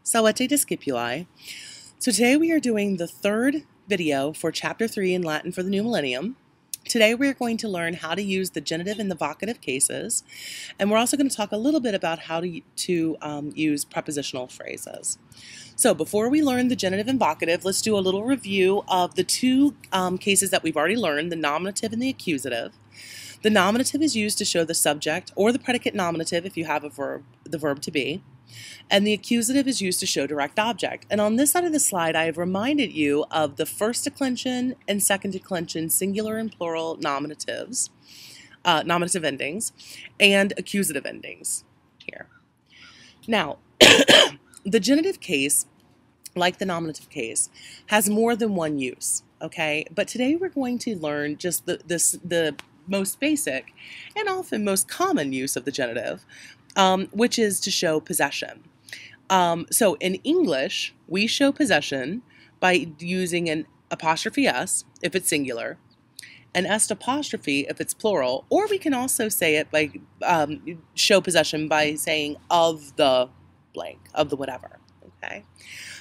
Salvete discipuli. So today we are doing the third video for Chapter 3 in Latin for the New Millennium. Today we are going to learn how to use the genitive and the vocative cases, and we're also going to talk a little bit about how to use prepositional phrases. So before we learn the genitive and vocative, let's do a little review of the two cases that we've already learned, the nominative and the accusative. The nominative is used to show the subject or the predicate nominative if you have a verb, the verb to be. And the accusative is used to show direct object. And on this side of the slide, I have reminded you of the first declension and second declension singular and plural nominatives, nominative endings, and accusative endings here. Now, the genitive case, like the nominative case, has more than one use, okay? But today we're going to learn just the most basic and often most common use of the genitive, which is to show possession. So in English, we show possession by using an apostrophe S if it's singular, an S apostrophe if it's plural, or we can also say it by show possession by saying of the blank, of the whatever. Okay,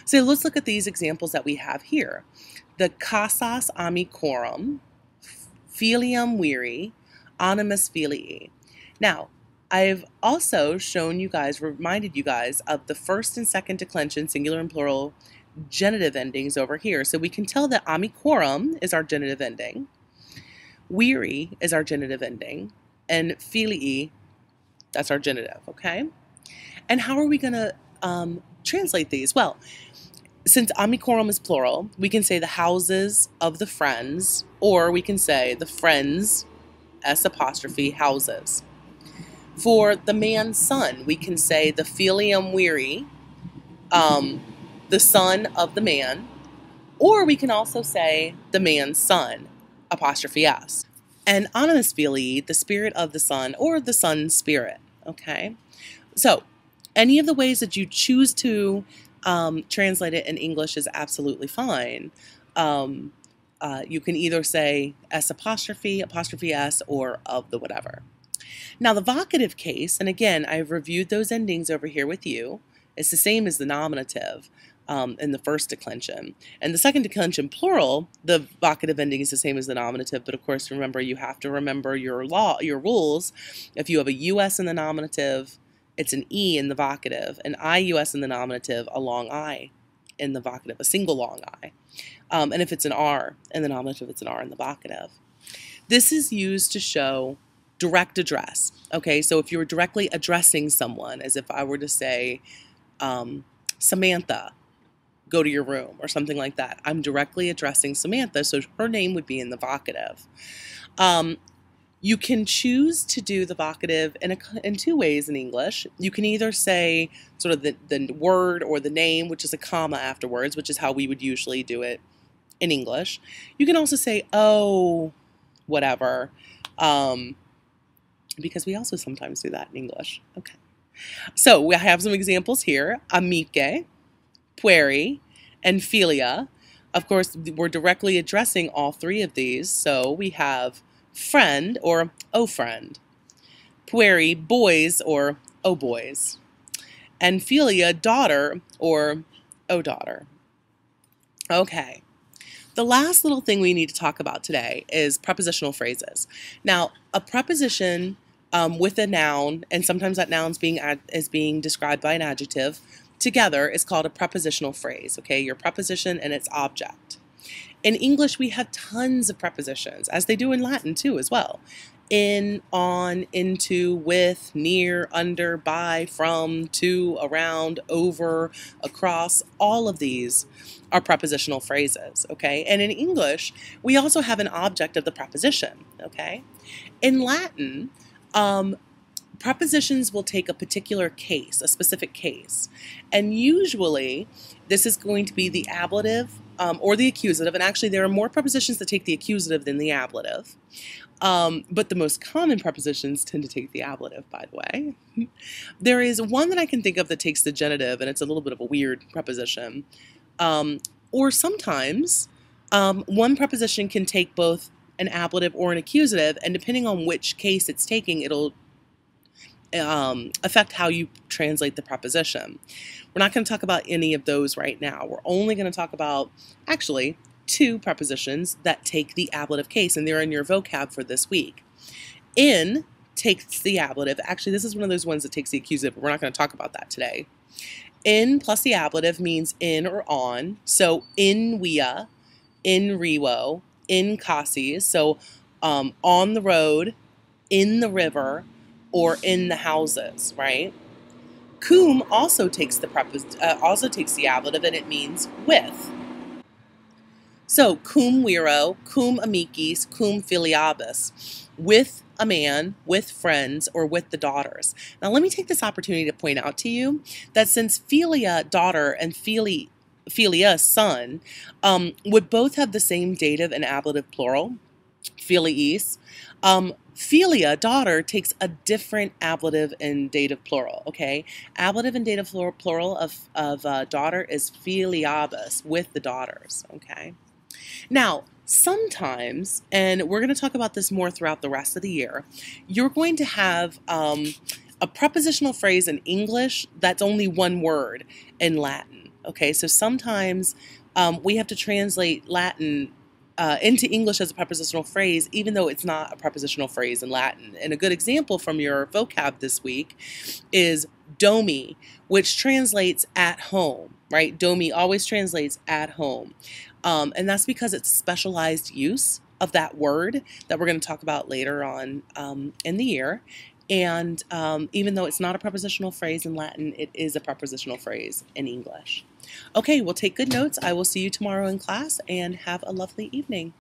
so let's look at these examples that we have here. The casas amicorum, filium viri, animus filii. Now, I've also shown you guys, reminded you guys of the first and second declension, singular and plural, genitive endings over here. So we can tell that amicorum is our genitive ending, viri is our genitive ending, and filii, that's our genitive, okay? And how are we going to translate these? Well, since amicorum is plural, we can say the houses of the friends, or we can say the friends, S apostrophe, houses. For the man's son, we can say the filium viri, the son of the man, or we can also say the man's son, apostrophe S. And animus filii, the spirit of the son, or the son's spirit, okay? So, any of the ways that you choose to translate it in English is absolutely fine. You can either say S apostrophe, apostrophe S, or of the whatever. Now the vocative case, and again, I've reviewed those endings over here with you, it's the same as the nominative in the first declension. And the second declension plural, the vocative ending is the same as the nominative, but of course remember, you have to remember your rules. If you have a US in the nominative, it's an E in the vocative, an IUS in the nominative, a long I in the vocative, a single long I. And if it's an R in the nominative, it's an R in the vocative. This is used to show direct address, okay? So if you were directly addressing someone, as if I were to say, Samantha, go to your room, or something like that. I'm directly addressing Samantha, so her name would be in the vocative. You can choose to do the vocative in two ways in English. You can either say sort of the word or the name, which is a comma afterwards, which is how we would usually do it in English. You can also say, oh, whatever, because we also sometimes do that in English. Okay. So we have some examples here. Amiche, pueri, and filia. Of course, we're directly addressing all three of these. So we have friend, or oh friend. Pueri, boys, or oh boys. And filia, daughter, or oh daughter. Okay. The last little thing we need to talk about today is prepositional phrases. Now, a preposition with a noun, and sometimes that noun is being described by an adjective, together is called a prepositional phrase, okay? Your preposition and its object. In English, we have tons of prepositions, as they do in Latin too as well. In, on, into, with, near, under, by, from, to, around, over, across, all of these are prepositional phrases, okay? And in English, we also have an object of the preposition, okay? In Latin, prepositions will take a particular case, a specific case, and usually this is going to be the ablative or the accusative, and actually there are more prepositions that take the accusative than the ablative, but the most common prepositions tend to take the ablative, by the way. There is one that I can think of that takes the genitive, and it's a little bit of a weird preposition, or sometimes one preposition can take both an ablative or an accusative, and depending on which case it's taking, affect how you translate the preposition. We're not going to talk about any of those right now. We're only going to talk about, actually, 2 prepositions that take the ablative case, and they're in your vocab for this week. In takes the ablative. Actually, this is one of those ones that takes the accusative, but we're not going to talk about that today. In plus the ablative means in or on. So in via, in rewo, in cases. So on the road, in the river, or in the houses, right? Cum also takes the ablative, and it means with. So cum viro, cum amicis, cum filiabis, with a man, with friends, or with the daughters. Now let me take this opportunity to point out to you that since filia, daughter, and filia, son, would both have the same dative and ablative plural, filiis, filia, daughter, takes a different ablative and dative plural, okay? Ablative and dative plural of daughter is filiabis, with the daughters, okay? Now, sometimes, and we're going to talk about this more throughout the rest of the year, you're going to have a prepositional phrase in English that's only one word in Latin, okay? So sometimes we have to translate Latin into English as a prepositional phrase, even though it's not a prepositional phrase in Latin. And a good example from your vocab this week is domi, which translates at home, right? Domi always translates at home. And that's because it's specialized use of that word that we're going to talk about later on in the year. And even though it's not a prepositional phrase in Latin, it is a prepositional phrase in English. Okay, well, take good notes. I will see you tomorrow in class, and have a lovely evening.